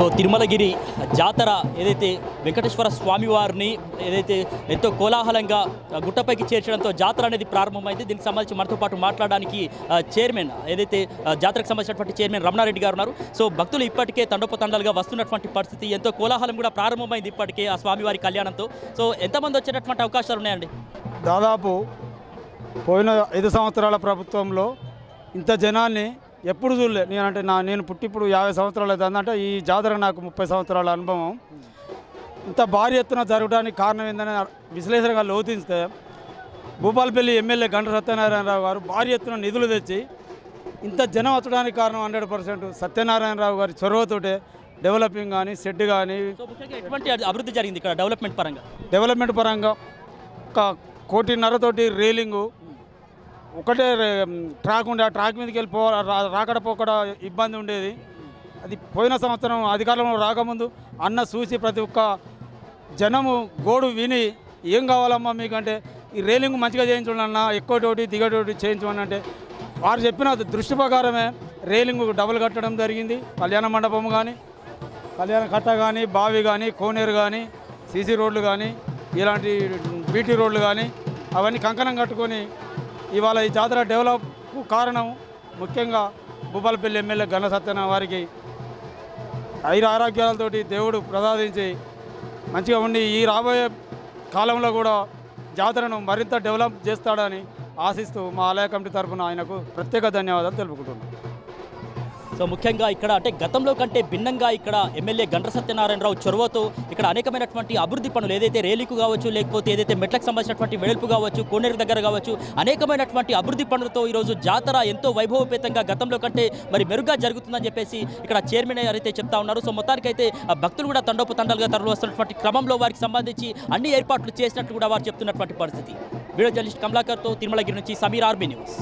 So Tirumalagiri జాతర ఏదైతే వెంకటేశ్వర స్వామి వారిని ఏదైతే ఎంతో కోలాహలంగా గుట్టపైకి చేర్చడంతో జాతర అనేది ప్రారంభమైంది. దీనికి సంబంధించి మనతో పాటు మాట్లాడడానికి చైర్మన్ ఏదైతే జాతరకు సంబంధించినటువంటి చైర్మన్ రమణారెడ్డి గారు ఉన్నారు. సో భక్తులు ఇప్పటికే తండోపతండాలుగా వస్తున్నటువంటి పరిస్థితి, ఎంతో కోలాహలం కూడా ప్రారంభమైంది ఇప్పటికే ఆ స్వామివారి కళ్యాణంతో. సో ఎంతమంది వచ్చేటటువంటి అవకాశాలు ఉన్నాయండి? దాదాపు పోయిన 5 సంవత్సరాల ప్రభుత్వంలో ఇంత జనాన్ని ఎప్పుడు చూడలే. నేను పుట్టి ఇప్పుడు 50 సంవత్సరాలు అవుతుంది. అంటే ఈ జాతర నాకు 30 సంవత్సరాల అనుభవం. ఇంత భారీ ఎత్తున జరగడానికి కారణం ఏంటనే విశ్లేషణగా లోతిస్తే భూపాలపల్లి ఎమ్మెల్యే గంట సత్యనారాయణరావు గారు భారీ ఎత్తున నిధులు తెచ్చి ఇంత జనం వచ్చడానికి కారణం 100% సత్యనారాయణరావు గారి చొరవతోటే డెవలపింగ్ కానీ షెడ్ కానీ. ఎటువంటి అభివృద్ధి జరిగింది ఇక్కడ డెవలప్మెంట్ పరంగా 1.5 కోటి రైలింగు, ఒకటే ట్రాక్ ఉండే, ఆ ట్రాక్ మీదకి వెళ్ళి రాకడ పోకడ ఇబ్బంది ఉండేది. అది పోయిన సంవత్సరం అధికారంలో రాకముందు అన్న చూసి ప్రతి ఒక్క జనము గోడు విని ఏం కావాలమ్మా మీకంటే ఈ రైలింగ్ మంచిగా చేయించండి అన్న, ఎక్కువటోటి దిగటోటి చేయించమని అంటే వారు చెప్పిన దృష్టి ప్రకారమే రైలింగ్ డబుల్ కట్టడం జరిగింది. కళ్యాణ మండపం కానీ, కళ్యాణ కట్ట కానీ, బావి కానీ, కోనేరు కానీ, సీసీ రోడ్లు కానీ, ఇలాంటి బీటీ రోడ్లు కానీ అవన్నీ కంకణం కట్టుకొని ఇవాళ ఈ జాతర డెవలప్కు కారణం ముఖ్యంగా భూపాలపల్లి ఎమ్మెల్యే గంట సత్యనారాయణ వారికి ఆరోగ్యాలతోటి దేవుడు ప్రసాదించి మంచిగా ఉండి ఈ రాబోయే కాలంలో కూడా జాతరను మరింత డెవలప్ చేస్తాడని ఆశిస్తూ మా ఆలయ కమిటీ తరఫున ఆయనకు ప్రత్యేక ధన్యవాదాలు తెలుపుకుంటున్నాను. సో ముఖ్యంగా ఇక్కడ అంటే గతంలో కంటే భిన్నంగా ఇక్కడ ఎమ్మెల్యే గంట సత్యనారాయణరావు చొరవతో ఇక్కడ అనేకమైనటువంటి అభివృద్ధి పనులు ఏదైతే రేలికు కావచ్చు, లేకపోతే ఏదైతే మెట్లకు సంబంధించినటువంటి వెడల్పు కావచ్చు, కోనేరు దగ్గర కావచ్చు, అనేకమైనటువంటి అభివృద్ధి పనులతో ఈరోజు జాతర ఎంతో వైభవపేతంగా గతంలో కంటే మరి మెరుగ్గా జరుగుతుందని చెప్పేసి ఇక్కడ చైర్మన్ అయితే చెప్తా ఉన్నారు. సో మొత్తానికైతే భక్తులు కూడా తండోపతండాలుగా తరలి వస్తున్నటువంటి క్రమంలో వారికి సంబంధించి అన్ని ఏర్పాట్లు చేసినట్లు కూడా వారు చెప్తున్నటువంటి పరిస్థితి. వీడియో జర్నలిస్ట్ కమలాకర్తో తిరుమలగిరి నుంచి సమీర్, ఆర్బీ న్యూస్.